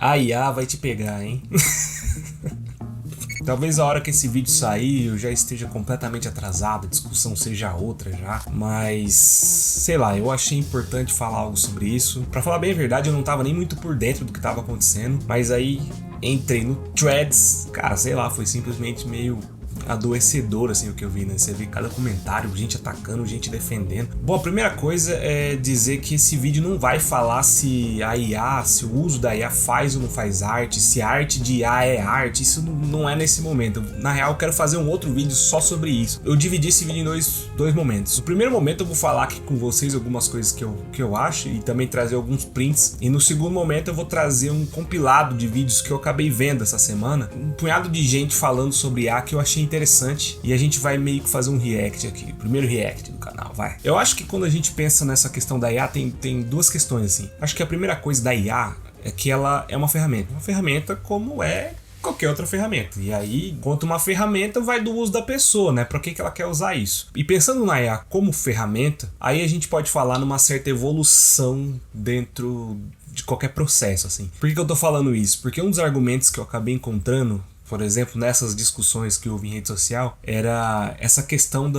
A IA vai te pegar, hein? Talvez a hora que esse vídeo sair eu já esteja completamente atrasado, a discussão seja outra já, mas sei lá, eu achei importante falar algo sobre isso. Pra falar bem a verdade, eu não tava nem muito por dentro do que tava acontecendo, mas aí entrei no Threads, cara, sei lá, foi simplesmente meio adoecedor assim o que eu vi, né? Você vê cada comentário, gente atacando, gente defendendo. Bom, a primeira coisa é dizer que esse vídeo não vai falar se a IA, se o uso da IA faz ou não faz arte, se a arte de IA é arte, isso não é nesse momento. Na real, eu quero fazer um outro vídeo só sobre isso. Eu dividi esse vídeo em dois momentos. No primeiro momento eu vou falar aqui com vocês algumas coisas que eu acho e também trazer alguns prints. E no segundo momento eu vou trazer um compilado de vídeos que eu acabei vendo essa semana. Um punhado de gente falando sobre IA que eu achei interessante e a gente vai meio que fazer um react aqui, o primeiro react do canal, vai. Eu acho que quando a gente pensa nessa questão da IA tem duas questões assim. Acho que a primeira coisa da IA é que ela é uma ferramenta como é qualquer outra ferramenta. E aí, enquanto uma ferramenta, vai do uso da pessoa, né? Pra que ela quer usar isso? E pensando na IA como ferramenta, aí a gente pode falar numa certa evolução dentro de qualquer processo, assim. Por que eu tô falando isso? Porque um dos argumentos que eu acabei encontrando, por exemplo, nessas discussões que houve em rede social, era essa questão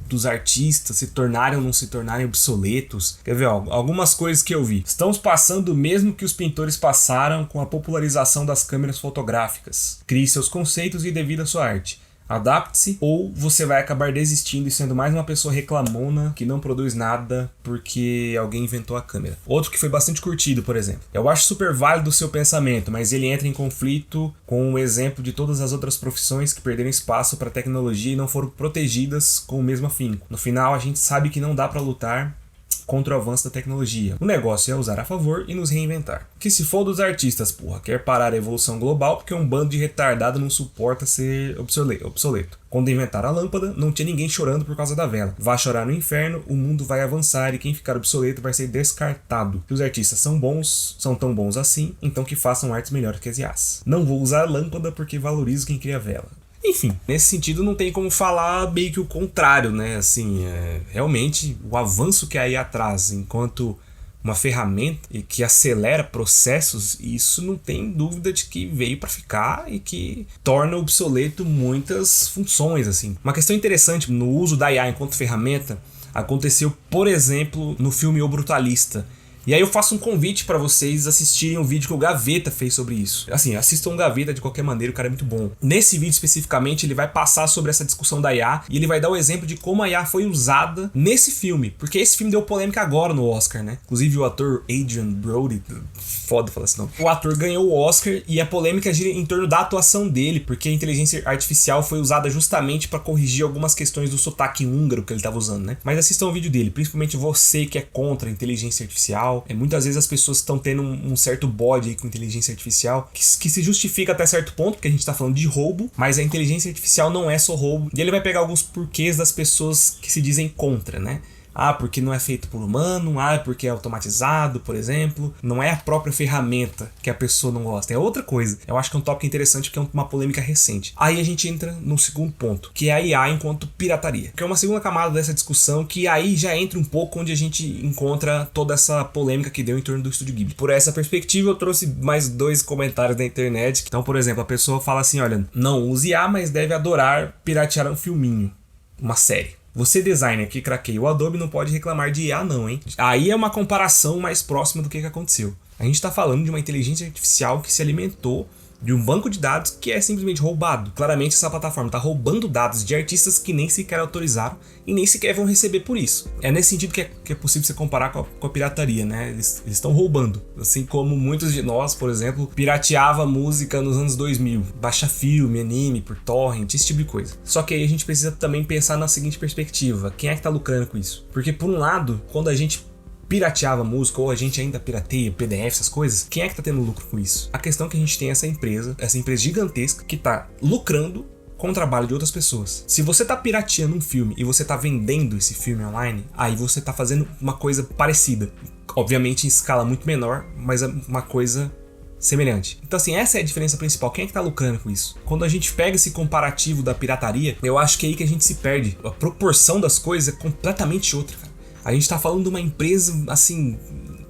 dos artistas se tornarem ou não se tornarem obsoletos. Quer ver, ó, algumas coisas que eu vi. Estamos passando o mesmo que os pintores passaram com a popularização das câmeras fotográficas. Crie seus conceitos e dê vida à sua arte. Adapte-se ou você vai acabar desistindo e sendo mais uma pessoa reclamona que não produz nada porque alguém inventou a câmera. Outro que foi bastante curtido, por exemplo. Eu acho super válido o seu pensamento, mas ele entra em conflito com o exemplo de todas as outras profissões que perderam espaço para a tecnologia e não foram protegidas com o mesmo afinco. No final, a gente sabe que não dá para lutar contra o avanço da tecnologia. O negócio é usar a favor e nos reinventar. Que se for dos artistas, porra, quer parar a evolução global porque um bando de retardado não suporta ser obsoleto. Quando inventaram a lâmpada, não tinha ninguém chorando por causa da vela. Vá chorar no inferno, o mundo vai avançar e quem ficar obsoleto vai ser descartado. Se os artistas são bons, são tão bons assim, então que façam artes melhores que as IAs. Não vou usar a lâmpada porque valorizo quem cria a vela. Enfim, nesse sentido não tem como falar meio que o contrário, né? Assim, realmente o avanço que a IA traz enquanto uma ferramenta e que acelera processos, isso não tem dúvida de que veio para ficar e que torna obsoleto muitas funções, assim. Uma questão interessante no uso da IA enquanto ferramenta aconteceu, por exemplo, no filme O Brutalista. E aí eu faço um convite para vocês assistirem um vídeo que o Gaveta fez sobre isso. Assim, assistam o Gaveta de qualquer maneira, o cara é muito bom. Nesse vídeo especificamente, ele vai passar sobre essa discussão da IA e ele vai dar o exemplo de como a IA foi usada nesse filme. Porque esse filme deu polêmica agora no Oscar, né? Inclusive o ator Adrien Brody, foda falar esse nome. O ator ganhou o Oscar e a polêmica gira em torno da atuação dele, porque a inteligência artificial foi usada justamente para corrigir algumas questões do sotaque húngaro que ele estava usando, né? Mas assistam o vídeo dele, principalmente você que é contra a inteligência artificial. Muitas vezes as pessoas estão tendo um certo bode aí com inteligência artificial que se justifica até certo ponto, porque a gente tá falando de roubo, mas a inteligência artificial não é só roubo. E ele vai pegar alguns porquês das pessoas que se dizem contra, né? Ah, porque não é feito por humano, ah, porque é automatizado, por exemplo. Não é a própria ferramenta que a pessoa não gosta, é outra coisa. Eu acho que é um tópico interessante porque é uma polêmica recente. Aí a gente entra no segundo ponto, que é a IA enquanto pirataria. Que é uma segunda camada dessa discussão que aí já entra um pouco onde a gente encontra toda essa polêmica que deu em torno do Estúdio Ghibli. Por essa perspectiva eu trouxe mais 2 comentários da internet. Então, por exemplo, a pessoa fala assim, olha, não use IA, mas deve adorar piratear um filminho, uma série. Você, designer que craqueia o Adobe, não pode reclamar de IA não, hein? Aí é uma comparação mais próxima do que aconteceu. A gente está falando de uma inteligência artificial que se alimentou de um banco de dados que é simplesmente roubado. Claramente essa plataforma está roubando dados de artistas que nem sequer autorizaram e nem sequer vão receber por isso. É nesse sentido que é possível você comparar com a pirataria, né? Eles estão roubando. Assim como muitos de nós, por exemplo, pirateava música nos anos 2000. Baixa filme, anime, por torrent, esse tipo de coisa. Só que aí a gente precisa também pensar na seguinte perspectiva. Quem é que está lucrando com isso? Porque por um lado, quando a gente pirateava música, ou a gente ainda pirateia PDF, essas coisas, quem é que tá tendo lucro com isso? A questão é que a gente tem essa empresa gigantesca que tá lucrando com o trabalho de outras pessoas. Se você tá pirateando um filme e você tá vendendo esse filme online, aí você tá fazendo uma coisa parecida. Obviamente em escala muito menor, mas é uma coisa semelhante. Então assim, essa é a diferença principal. Quem é que tá lucrando com isso? Quando a gente pega esse comparativo da pirataria, eu acho que é aí que a gente se perde. A proporção das coisas é completamente outra, cara. A gente tá falando de uma empresa, assim,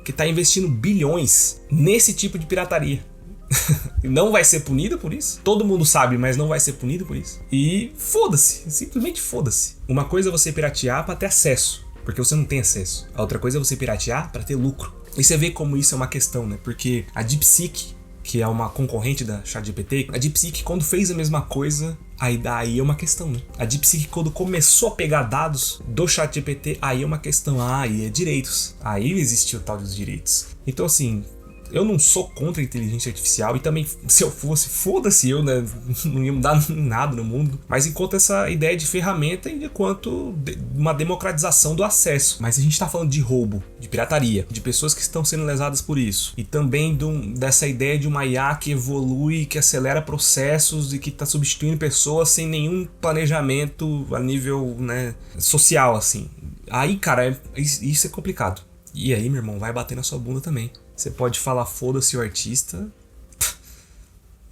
que tá investindo bilhões nesse tipo de pirataria. Não vai ser punido por isso. Todo mundo sabe, mas não vai ser punido por isso. E foda-se, simplesmente foda-se. Uma coisa é você piratear para ter acesso, porque você não tem acesso. A outra coisa é você piratear para ter lucro. E você vê como isso é uma questão, né? Porque a DeepSeek, que é uma concorrente da ChatGPT, a DeepSeek, quando fez a mesma coisa, aí é uma questão, né? A DeepSeek, quando começou a pegar dados do ChatGPT, aí é uma questão. Aí é direitos. Aí existiu o tal dos direitos. Então, assim, eu não sou contra a inteligência artificial e também, se eu fosse, foda-se eu, né? Não ia mudar nada no mundo. Mas enquanto essa ideia de ferramenta e enquanto uma democratização do acesso. Mas a gente tá falando de roubo, de pirataria, de pessoas que estão sendo lesadas por isso. E também dessa ideia de uma IA que evolui, que acelera processos e que tá substituindo pessoas sem nenhum planejamento a nível, né, social, assim. Aí, cara, isso é complicado. E aí, meu irmão, vai bater na sua bunda também. Você pode falar foda-se o artista.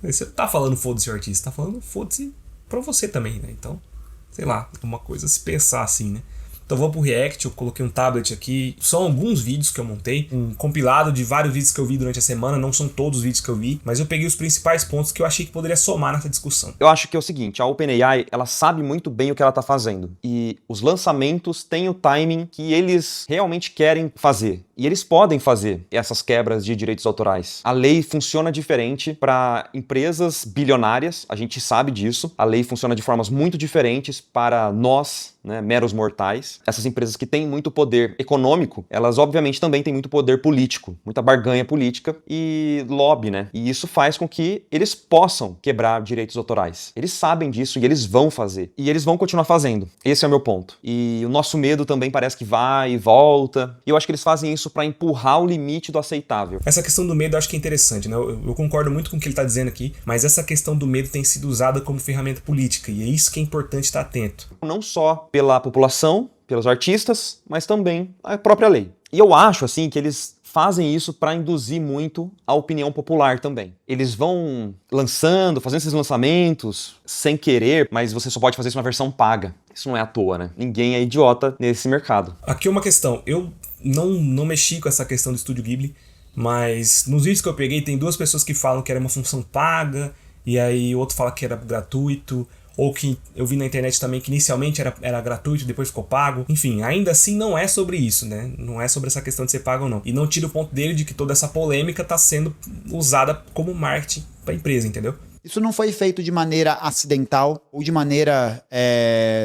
Você tá falando foda-se o artista, tá falando foda-se pra você também, né? Então, sei lá, uma coisa a se pensar assim, né? Então vamos pro React, eu coloquei um tablet aqui. São alguns vídeos que eu montei, um compilado de vários vídeos que eu vi durante a semana. Não são todos os vídeos que eu vi, mas eu peguei os principais pontos que eu achei que poderia somar nessa discussão. Eu acho que é o seguinte, a OpenAI, ela sabe muito bem o que ela tá fazendo. E os lançamentos têm o timing que eles realmente querem fazer. E eles podem fazer essas quebras de direitos autorais. A lei funciona diferente para empresas bilionárias, a gente sabe disso. A lei funciona de formas muito diferentes para nós, né, meros mortais. Essas empresas que têm muito poder econômico, elas obviamente também têm muito poder político, muita barganha política e lobby, né? E isso faz com que eles possam quebrar direitos autorais. Eles sabem disso e eles vão fazer. E eles vão continuar fazendo. Esse é o meu ponto. E o nosso medo também parece que vai e volta. E eu acho que eles fazem isso para empurrar o limite do aceitável. Essa questão do medo eu acho que é interessante, né? Eu concordo muito com o que ele está dizendo aqui, mas essa questão do medo tem sido usada como ferramenta política e é isso que é importante estar atento. Não só pela população, pelos artistas, mas também a própria lei. E eu acho, assim, que eles fazem isso para induzir muito a opinião popular também. Eles vão lançando, fazendo esses lançamentos sem querer, mas você só pode fazer isso na versão paga. Isso não é à toa, né? Ninguém é idiota nesse mercado. Aqui uma questão. Eu não mexi com essa questão do Estúdio Ghibli, mas nos vídeos que eu peguei tem duas pessoas que falam que era uma função paga, e aí o outro fala que era gratuito, ou que eu vi na internet também que inicialmente era gratuito, depois ficou pago. Enfim, ainda assim não é sobre isso, né? Não é sobre essa questão de ser pago ou não. E não tira o ponto dele de que toda essa polêmica está sendo usada como marketing para a empresa, entendeu? Isso não foi feito de maneira acidental ou de maneira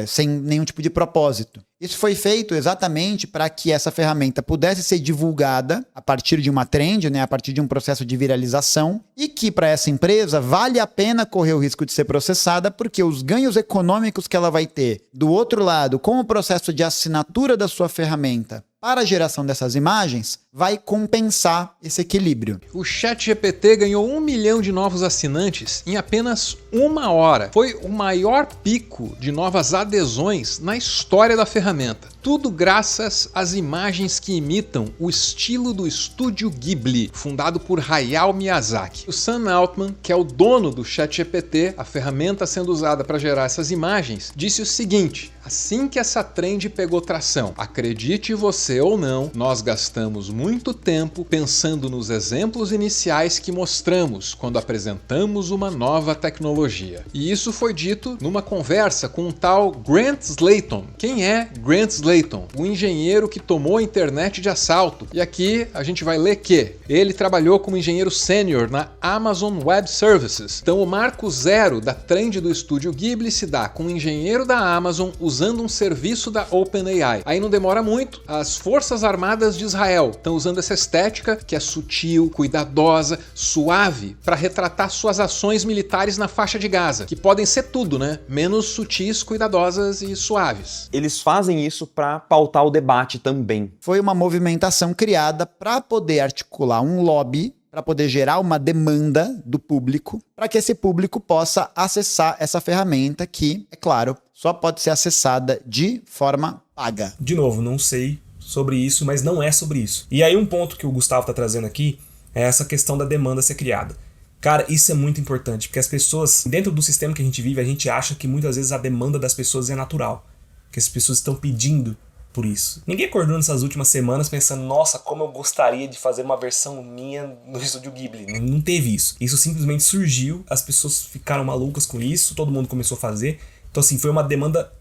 sem nenhum tipo de propósito. Isso foi feito exatamente para que essa ferramenta pudesse ser divulgada a partir de uma trend, né, a partir de um processo de viralização, e que para essa empresa vale a pena correr o risco de ser processada, porque os ganhos econômicos que ela vai ter do outro lado com o processo de assinatura da sua ferramenta para a geração dessas imagens, vai compensar esse equilíbrio. O ChatGPT ganhou 1 milhão de novos assinantes em apenas 1 hora. Foi o maior pico de novas adesões na história da ferramenta. Tudo graças às imagens que imitam o estilo do estúdio Ghibli, fundado por Hayao Miyazaki. O Sam Altman, que é o dono do ChatGPT, a ferramenta sendo usada para gerar essas imagens, disse o seguinte: assim que essa trend pegou tração, acredite você ou não, nós gastamos muito tempo pensando nos exemplos iniciais que mostramos quando apresentamos uma nova tecnologia. E isso foi dito numa conversa com um tal Grant Slayton. Quem é Grant Slayton? O engenheiro que tomou a internet de assalto. E aqui a gente vai ler que ele trabalhou como engenheiro sênior na Amazon Web Services. Então o marco zero da trend do estúdio Ghibli se dá com um engenheiro da Amazon usando um serviço da OpenAI. Aí não demora muito, as Forças Armadas de Israel estão usando essa estética que é sutil, cuidadosa, suave, para retratar suas ações militares na faixa de Gaza, que podem ser tudo, né? Menos sutis, cuidadosas e suaves. Eles fazem isso para pautar o debate também. Foi uma movimentação criada para poder articular um lobby, para poder gerar uma demanda do público, para que esse público possa acessar essa ferramenta que, é claro, só pode ser acessada de forma paga. De novo, não sei sobre isso, mas não é sobre isso. E aí um ponto que o Gustavo está trazendo aqui é essa questão da demanda ser criada. Cara, isso é muito importante, porque as pessoas, dentro do sistema que a gente vive, a gente acha que muitas vezes a demanda das pessoas é natural. Que as pessoas estão pedindo por isso. Ninguém acordou nessas últimas semanas pensando, nossa, como eu gostaria de fazer uma versão minha no Estúdio Ghibli. Não teve isso. Isso simplesmente surgiu, as pessoas ficaram malucas com isso, todo mundo começou a fazer. Então assim, foi uma demanda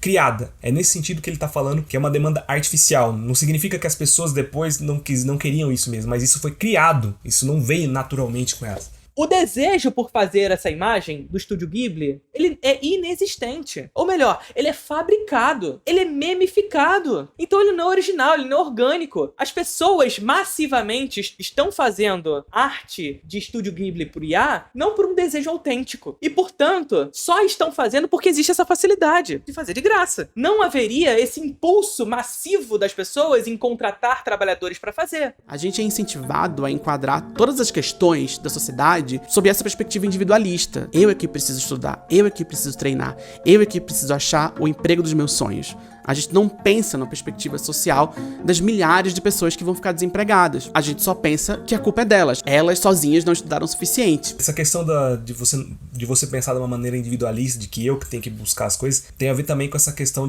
criada. É nesse sentido que ele tá falando que é uma demanda artificial. Não significa que as pessoas depois não queriam isso mesmo, mas isso foi criado. Isso não veio naturalmente com elas. O desejo por fazer essa imagem do Estúdio Ghibli, ele é inexistente. Ou melhor, ele é fabricado. Ele é memificado. Então ele não é original, ele não é orgânico. As pessoas massivamente estão fazendo arte de Estúdio Ghibli por IA não por um desejo autêntico. E, portanto, só estão fazendo porque existe essa facilidade de fazer de graça. Não haveria esse impulso massivo das pessoas em contratar trabalhadores para fazer. A gente é incentivado a enquadrar todas as questões da sociedade sob essa perspectiva individualista. Eu é que preciso estudar, eu é que preciso treinar, eu é que preciso achar o emprego dos meus sonhos. A gente não pensa na perspectiva social das milhares de pessoas que vão ficar desempregadas. A gente só pensa que a culpa é delas. Elas sozinhas não estudaram o suficiente. Essa questão de você pensar de uma maneira individualista, de que eu que tenho que buscar as coisas, tem a ver também com essa questão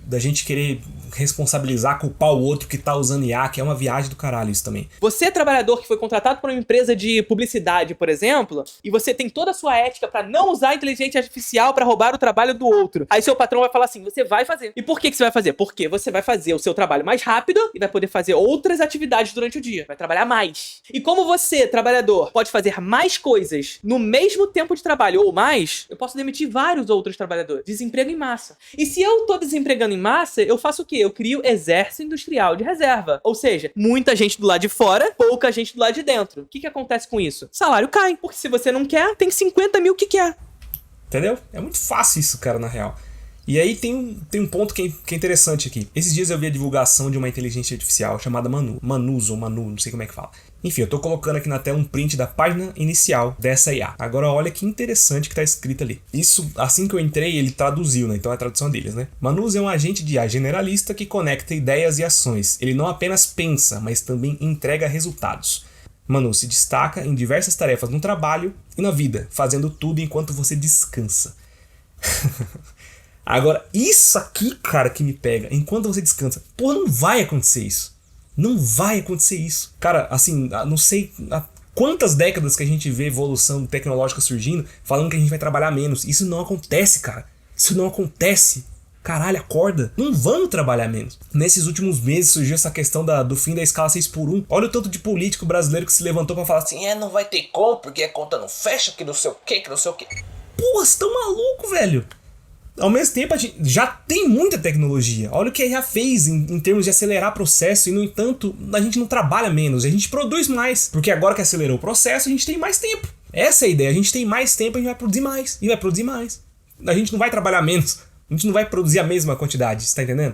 da gente querer responsabilizar, culpar o outro que tá usando IA, que é uma viagem do caralho isso também. Você é trabalhador que foi contratado por uma empresa de publicidade, por exemplo, e você tem toda a sua ética pra não usar a inteligência artificial pra roubar o trabalho do outro. Aí seu patrão vai falar assim, você vai fazer. E por que você vai fazer? Porque você vai fazer o seu trabalho mais rápido e vai poder fazer outras atividades durante o dia. Vai trabalhar mais. E como você, trabalhador, pode fazer mais coisas no mesmo tempo de trabalho ou mais, eu posso demitir vários outros trabalhadores. Desemprego em massa. E se eu tô desempregando em massa, eu faço o quê? Eu crio exército industrial de reserva. Ou seja, muita gente do lado de fora, pouca gente do lado de dentro. O que acontece com isso? O salário cai. Porque se você não quer, tem 50 mil que quer. Entendeu? É muito fácil isso, cara, na real. E aí tem um ponto que é interessante aqui. Esses dias eu vi a divulgação de uma inteligência artificial chamada Manu, não sei como é que fala. Enfim, eu tô colocando aqui na tela um print da página inicial dessa IA. Agora olha que interessante que tá escrito ali. Isso, assim que eu entrei, ele traduziu, né? Então é a tradução deles, né? Manus é um agente de IA generalista que conecta ideias e ações. Ele não apenas pensa, mas também entrega resultados. Manu se destaca em diversas tarefas no trabalho e na vida, fazendo tudo enquanto você descansa. Agora, isso aqui, cara, que me pega, enquanto você descansa, pô, não vai acontecer isso. Não vai acontecer isso. Cara, assim, não sei há quantas décadas que a gente vê evolução tecnológica surgindo, falando que a gente vai trabalhar menos. Isso não acontece, cara. Isso não acontece. Caralho, acorda. Não vamos trabalhar menos. Nesses últimos meses surgiu essa questão do fim da escala 6x1. Olha o tanto de político brasileiro que se levantou pra falar assim, não vai ter como, porque a conta não fecha, que não sei o que, que não sei o que. Pô, vocês tão maluco, velho. Ao mesmo tempo, a gente já tem muita tecnologia. Olha o que a IA fez em termos de acelerar processo e, no entanto, a gente não trabalha menos, a gente produz mais. Porque agora que acelerou o processo, a gente tem mais tempo. Essa é a ideia, a gente tem mais tempo, a gente vai produzir mais. E vai produzir mais. A gente não vai trabalhar menos, a gente não vai produzir a mesma quantidade, você tá entendendo?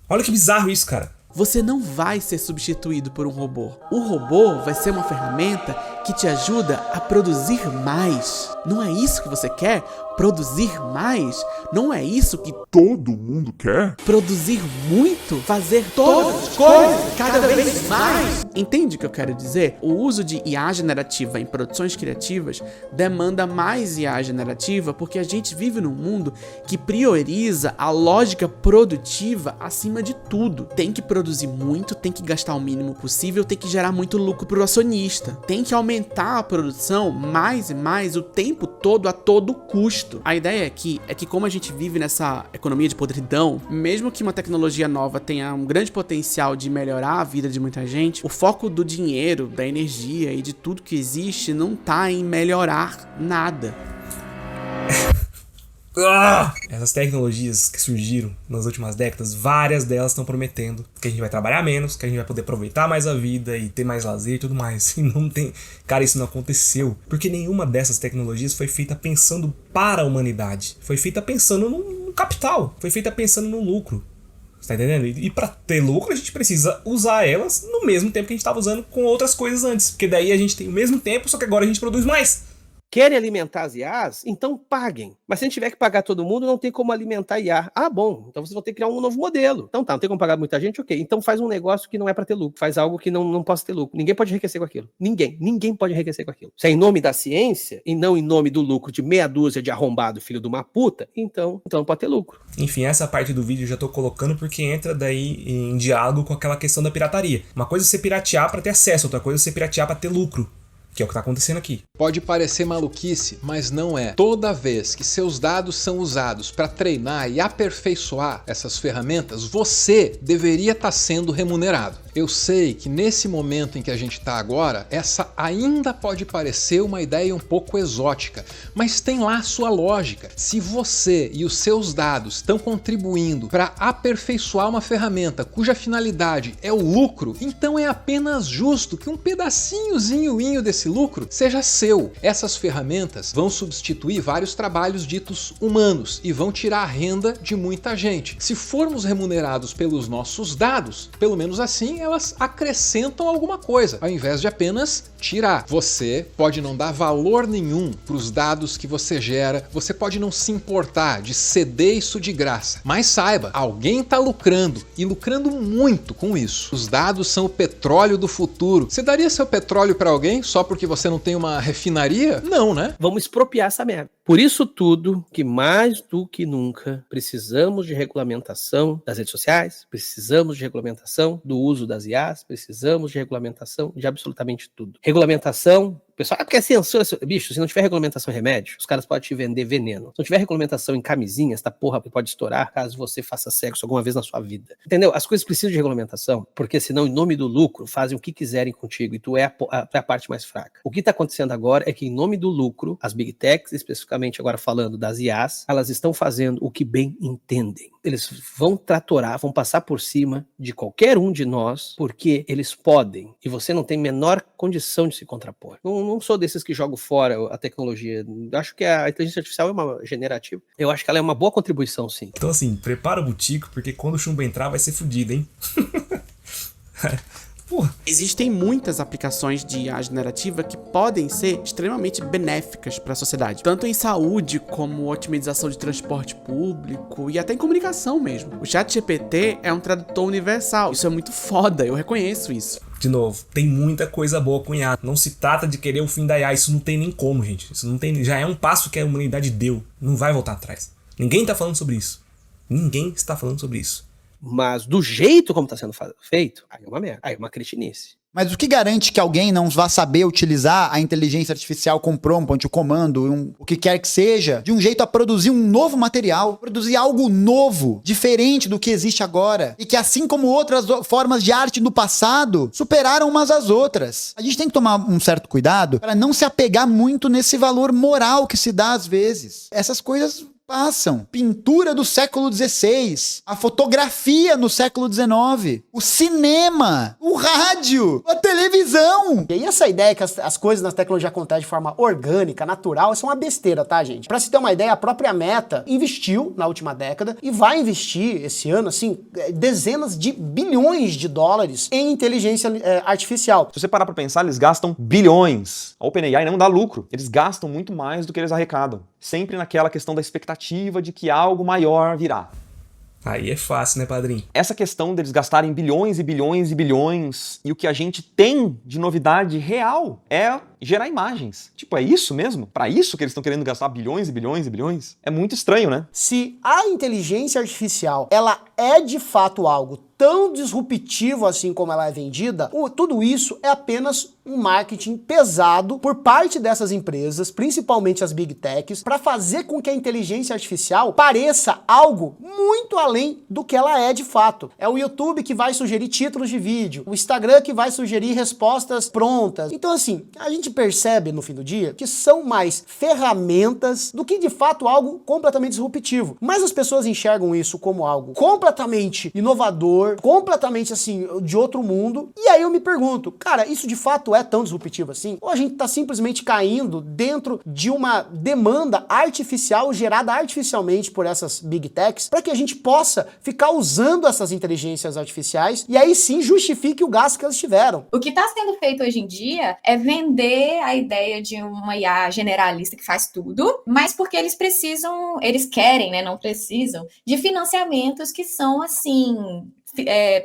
Olha que bizarro isso, cara. Você não vai ser substituído por um robô. O robô vai ser uma ferramenta que te ajuda a produzir mais. Não é isso que você quer? Produzir mais? Não é isso que todo mundo quer? Produzir muito? Fazer todas as coisas cada vez mais? Entende o que eu quero dizer? O uso de IA generativa em produções criativas demanda mais IA generativa porque a gente vive num mundo que prioriza a lógica produtiva acima de tudo. Tem que produzir muito, tem que gastar o mínimo possível, tem que gerar muito lucro pro acionista. Tem que aumentar a produção mais e mais o tempo todo a todo custo. A ideia aqui é que como a gente vive nessa economia de podridão, mesmo que uma tecnologia nova tenha um grande potencial de melhorar a vida de muita gente, o foco do dinheiro, da energia e de tudo que existe não tá em melhorar nada. Essas tecnologias que surgiram nas últimas décadas, várias delas estão prometendo que a gente vai trabalhar menos, que a gente vai poder aproveitar mais a vida e ter mais lazer e tudo mais. E não tem... Cara, isso não aconteceu. Porque nenhuma dessas tecnologias foi feita pensando para a humanidade. Foi feita pensando no capital. Foi feita pensando no lucro. Você tá entendendo? E para ter lucro, a gente precisa usar elas no mesmo tempo que a gente estava usando com outras coisas antes. Porque daí a gente tem o mesmo tempo, só que agora a gente produz mais. Querem alimentar as IAs? Então paguem. Mas se a gente tiver que pagar todo mundo, não tem como alimentar IA. Ah, bom, então vocês vão ter que criar um novo modelo. Então tá, não tem como pagar muita gente? Ok. Então faz um negócio que não é para ter lucro. Faz algo que não possa ter lucro. Ninguém pode enriquecer com aquilo. Ninguém pode enriquecer com aquilo. Se é em nome da ciência e não em nome do lucro de meia dúzia de arrombado filho de uma puta, então não pode ter lucro. Enfim, essa parte do vídeo eu já tô colocando porque entra daí em diálogo com aquela questão da pirataria. Uma coisa é você piratear para ter acesso, outra coisa é você piratear para ter lucro. Que é o que tá acontecendo aqui. Pode parecer maluquice, mas não é. Toda vez que seus dados são usados para treinar e aperfeiçoar essas ferramentas, você deveria estar sendo remunerado. Eu sei que nesse momento em que a gente está agora, essa ainda pode parecer uma ideia um pouco exótica, mas tem lá a sua lógica. Se você e os seus dados estão contribuindo para aperfeiçoar uma ferramenta cuja finalidade é o lucro, então é apenas justo que um pedacinhozinho desse lucro seja seu. Essas ferramentas vão substituir vários trabalhos ditos humanos e vão tirar a renda de muita gente. Se formos remunerados pelos nossos dados, pelo menos assim elas acrescentam alguma coisa, ao invés de apenas tirar. Você pode não dar valor nenhum para os dados que você gera, você pode não se importar de ceder isso de graça, mas saiba, alguém está lucrando e lucrando muito com isso. Os dados são o petróleo do futuro. Você daria seu petróleo para alguém só porque você não tem uma refinaria? Não, né? Vamos expropriar essa merda. Por isso tudo, que mais do que nunca, precisamos de regulamentação das redes sociais, precisamos de regulamentação do uso das IAs, precisamos de regulamentação de absolutamente tudo. Regulamentação, pessoal, porque é censura, bicho, se não tiver regulamentação em remédio, os caras podem te vender veneno. Se não tiver regulamentação em camisinha, essa porra pode estourar caso você faça sexo alguma vez na sua vida. Entendeu? As coisas precisam de regulamentação, porque senão, em nome do lucro, fazem o que quiserem contigo e tu é a parte mais fraca. O que está acontecendo agora é que, em nome do lucro, as Big Techs, especificamente agora falando das IAs, elas estão fazendo o que bem entendem. Eles vão tratorar, vão passar por cima de qualquer um de nós, porque eles podem, e você não tem menor condição de se contrapor. Não sou desses que jogam fora a tecnologia. Acho que a inteligência artificial é uma generativa. Eu acho que ela é uma boa contribuição, sim. Então assim, prepara o butico, porque quando o chumbo entrar vai ser fudido, hein? Porra. Existem muitas aplicações de IA generativa que podem ser extremamente benéficas para a sociedade, tanto em saúde como otimização de transporte público e até em comunicação mesmo. O ChatGPT é um tradutor universal. Isso é muito foda, eu reconheço isso. De novo, tem muita coisa boa com IA. Não se trata de querer o fim da IA, isso não tem nem como, gente. Isso não tem, já é um passo que a humanidade deu, não vai voltar atrás. Ninguém tá falando sobre isso. Ninguém está falando sobre isso. Mas do jeito como está sendo feito, aí é uma merda, aí é uma cretinice. Mas o que garante que alguém não vá saber utilizar a inteligência artificial com prompt, o comando, o que quer que seja, de um jeito a produzir um novo material, produzir algo novo, diferente do que existe agora, e que assim como outras formas de arte do passado, superaram umas às outras. A gente tem que tomar um certo cuidado para não se apegar muito nesse valor moral que se dá às vezes. Essas coisas passam. Pintura do século XVI, a fotografia no século XIX, o cinema, o rádio, a televisão. E aí essa ideia que as coisas na tecnologia acontecem de forma orgânica, natural, isso é uma besteira, tá, gente? Pra se ter uma ideia, a própria Meta investiu na última década e vai investir esse ano, assim, dezenas de bilhões de dólares em inteligência artificial. Se você parar pra pensar, eles gastam bilhões. A OpenAI não dá lucro. Eles gastam muito mais do que eles arrecadam. Sempre naquela questão da expectativa de que algo maior virá. Aí é fácil, né, padrinho? Essa questão deles gastarem bilhões e bilhões e bilhões, e o que a gente tem de novidade real é gerar imagens. Tipo, é isso mesmo? Pra isso que eles estão querendo gastar bilhões e bilhões e bilhões? É muito estranho, né? Se a inteligência artificial, ela é de fato algo tão disruptivo assim como ela é vendida, tudo isso é apenas um marketing pesado por parte dessas empresas, principalmente as Big Techs, para fazer com que a inteligência artificial pareça algo muito além do que ela é de fato. É o YouTube que vai sugerir títulos de vídeo, o Instagram que vai sugerir respostas prontas. Então assim, a gente percebe no fim do dia que são mais ferramentas do que de fato algo completamente disruptivo. Mas as pessoas enxergam isso como algo completamente inovador, completamente assim, de outro mundo. E aí eu me pergunto, cara, isso de fato é tão disruptivo assim? Ou a gente tá simplesmente caindo dentro de uma demanda artificial gerada artificialmente por essas Big Techs para que a gente possa ficar usando essas inteligências artificiais e aí sim justifique o gasto que elas tiveram. O que está sendo feito hoje em dia é vender defender a ideia de uma IA generalista que faz tudo, mas porque eles querem, né, não precisam, de financiamentos que são, assim,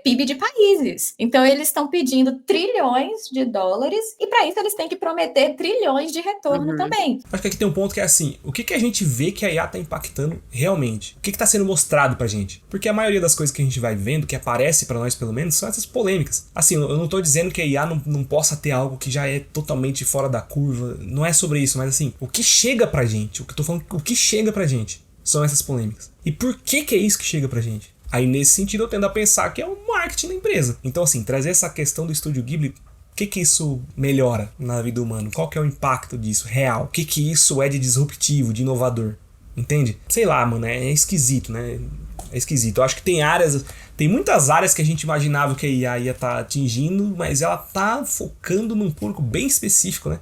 PIB de países. Então, eles estão pedindo trilhões de dólares e, para isso, eles têm que prometer trilhões de retorno também. Acho que aqui tem um ponto que é assim, o que a gente vê que a IA tá impactando realmente? O que tá sendo mostrado pra gente? Porque a maioria das coisas que a gente vai vendo, que aparece pra nós pelo menos, são essas polêmicas. Assim, eu não tô dizendo que a IA não possa ter algo que já é totalmente fora da curva, não é sobre isso, mas assim, o que chega pra gente, o que eu tô falando, o que chega pra gente são essas polêmicas. E por que é isso que chega pra gente? Aí, nesse sentido, eu tendo a pensar que é o marketing da empresa. Então, assim, trazer essa questão do Estúdio Ghibli, o que isso melhora na vida humana? Qual que é o impacto disso, real? O que isso é de disruptivo, de inovador? Entende? Sei lá, mano, é esquisito, né? É esquisito. Eu acho que tem muitas áreas que a gente imaginava que a IA ia estar atingindo, mas ela tá focando num público bem específico, né?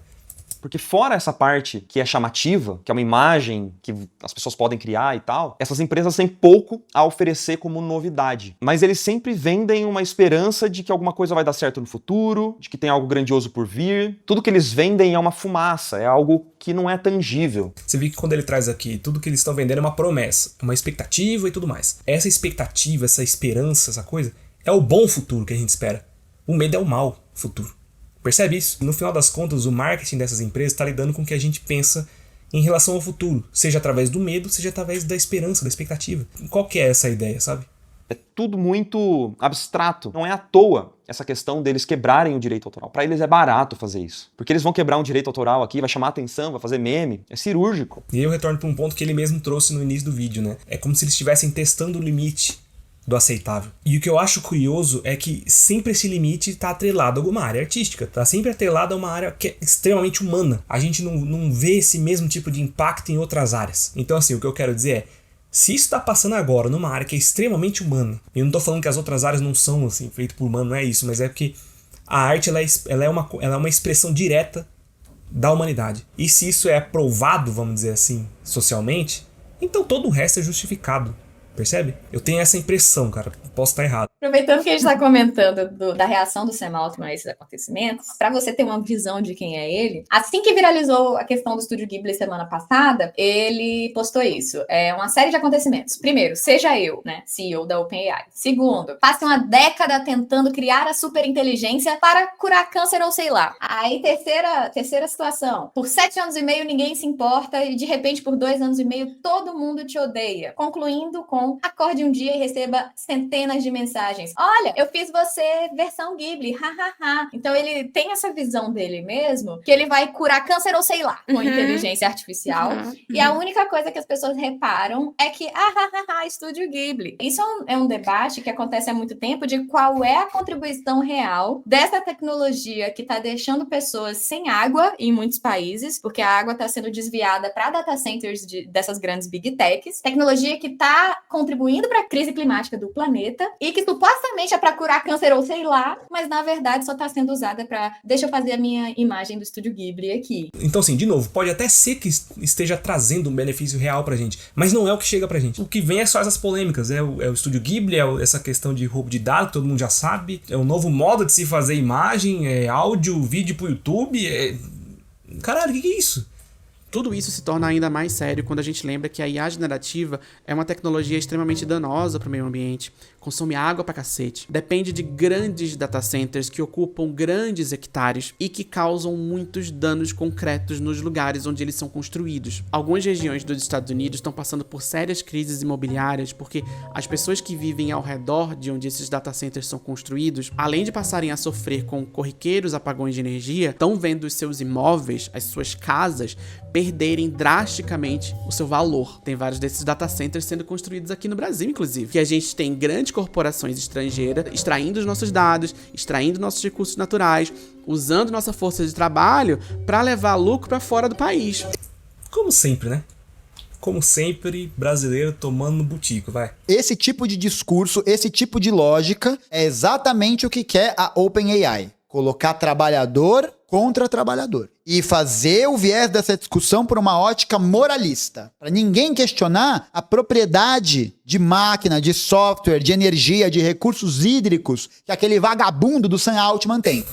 Porque fora essa parte que é chamativa, que é uma imagem que as pessoas podem criar e tal, essas empresas têm pouco a oferecer como novidade. Mas eles sempre vendem uma esperança de que alguma coisa vai dar certo no futuro, de que tem algo grandioso por vir. Tudo que eles vendem é uma fumaça, é algo que não é tangível. Você vê que quando ele traz aqui, tudo que eles estão vendendo é uma promessa, uma expectativa e tudo mais. Essa expectativa, essa esperança, essa coisa, é o bom futuro que a gente espera. O medo é o mau futuro. Percebe isso? No final das contas, o marketing dessas empresas está lidando com o que a gente pensa em relação ao futuro, seja através do medo, seja através da esperança, da expectativa. Qual que é essa ideia, sabe? É tudo muito abstrato. Não é à toa essa questão deles quebrarem o direito autoral. Para eles é barato fazer isso. Porque eles vão quebrar um direito autoral aqui, vai chamar atenção, vai fazer meme. É cirúrgico. E aí eu retorno para um ponto que ele mesmo trouxe no início do vídeo, né? É como se eles estivessem testando o limite do aceitável. E o que eu acho curioso é que sempre esse limite está atrelado a alguma área artística, está sempre atrelado a uma área que é extremamente humana. A gente não vê esse mesmo tipo de impacto em outras áreas. Então, assim, o que eu quero dizer é, se isso está passando agora numa área que é extremamente humana, eu não estou falando que as outras áreas não são assim, feitas por humano, não é isso, mas é porque a arte ela é uma expressão direta da humanidade. E se isso é aprovado, vamos dizer assim, socialmente, então todo o resto é justificado. Percebe? Eu tenho essa impressão, cara. Posso estar errado. Aproveitando que a gente está comentando da reação do Sam Altman a esses acontecimentos, para você ter uma visão de quem é ele, assim que viralizou a questão do Estúdio Ghibli semana passada, ele postou isso. É uma série de acontecimentos. Primeiro, seja eu, né, CEO da OpenAI. Segundo, passe uma década tentando criar a superinteligência para curar câncer ou sei lá. Aí, terceira situação. Por 7 anos e meio ninguém se importa e de repente por 2 anos e meio todo mundo te odeia. Concluindo com acorde um dia e receba centenas de mensagens. Olha, eu fiz você versão Ghibli, hahaha. Então ele tem essa visão dele mesmo, que ele vai curar câncer ou sei lá, com inteligência artificial. E a única coisa que as pessoas reparam é que, Estúdio Ghibli. Isso é um debate que acontece há muito tempo de qual é a contribuição real dessa tecnologia que está deixando pessoas sem água em muitos países, porque a água está sendo desviada para data centers dessas grandes big techs. Tecnologia que está contribuindo para a crise climática do planeta e que supostamente é para curar câncer ou sei lá, mas na verdade só está sendo usada para... Deixa eu fazer a minha imagem do Estúdio Ghibli aqui. Então, assim, de novo, pode até ser que esteja trazendo um benefício real pra gente, mas não é o que chega pra gente. O que vem é só essas polêmicas, é o Estúdio Ghibli, essa questão de roubo de dados, que todo mundo já sabe, é um novo modo de se fazer imagem, é áudio, vídeo pro YouTube, Caralho, o que é isso? Tudo isso se torna ainda mais sério quando a gente lembra que a IA generativa é uma tecnologia extremamente danosa para o meio ambiente, consome água pra cacete, depende de grandes data centers que ocupam grandes hectares e que causam muitos danos concretos nos lugares onde eles são construídos. Algumas regiões dos Estados Unidos estão passando por sérias crises imobiliárias porque as pessoas que vivem ao redor de onde esses data centers são construídos, além de passarem a sofrer com corriqueiros apagões de energia, estão vendo os seus imóveis, as suas casas, perderem drasticamente o seu valor. Tem vários desses data centers sendo construídos aqui no Brasil, inclusive, que a gente tem grandes corporações estrangeiras extraindo os nossos dados, extraindo nossos recursos naturais, usando nossa força de trabalho para levar lucro para fora do país. Como sempre, né? Como sempre, brasileiro tomando no butico, vai. Esse tipo de discurso, esse tipo de lógica é exatamente o que quer a OpenAI. Colocar trabalhador contra trabalhador. E fazer o viés dessa discussão por uma ótica moralista. Para ninguém questionar a propriedade de máquina, de software, de energia, de recursos hídricos que aquele vagabundo do Sam Altman tem.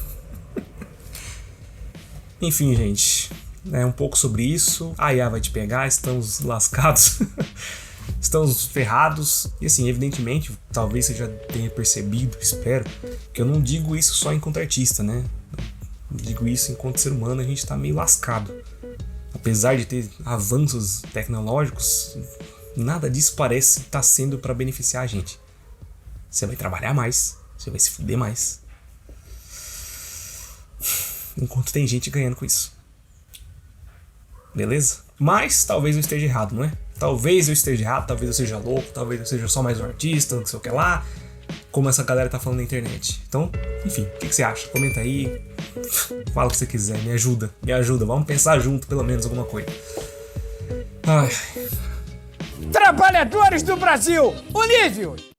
Enfim, gente, é um pouco sobre isso. A IA vai te pegar, estamos lascados. Estamos ferrados. E assim, evidentemente, talvez você já tenha percebido, espero, que eu não digo isso só enquanto artista, né? Eu digo isso enquanto ser humano, a gente tá meio lascado. Apesar de ter avanços tecnológicos, nada disso parece estar sendo para beneficiar a gente. Você vai trabalhar mais, você vai se fuder mais. Enquanto tem gente ganhando com isso. Beleza? Mas talvez eu esteja errado, não é? Talvez eu esteja errado, talvez eu seja louco, talvez eu seja só mais um artista, não sei o que lá, como essa galera tá falando na internet. Então, enfim, o que você acha? Comenta aí, fala o que você quiser, me ajuda, vamos pensar junto, pelo menos alguma coisa. Ai. Trabalhadores do Brasil, unidos!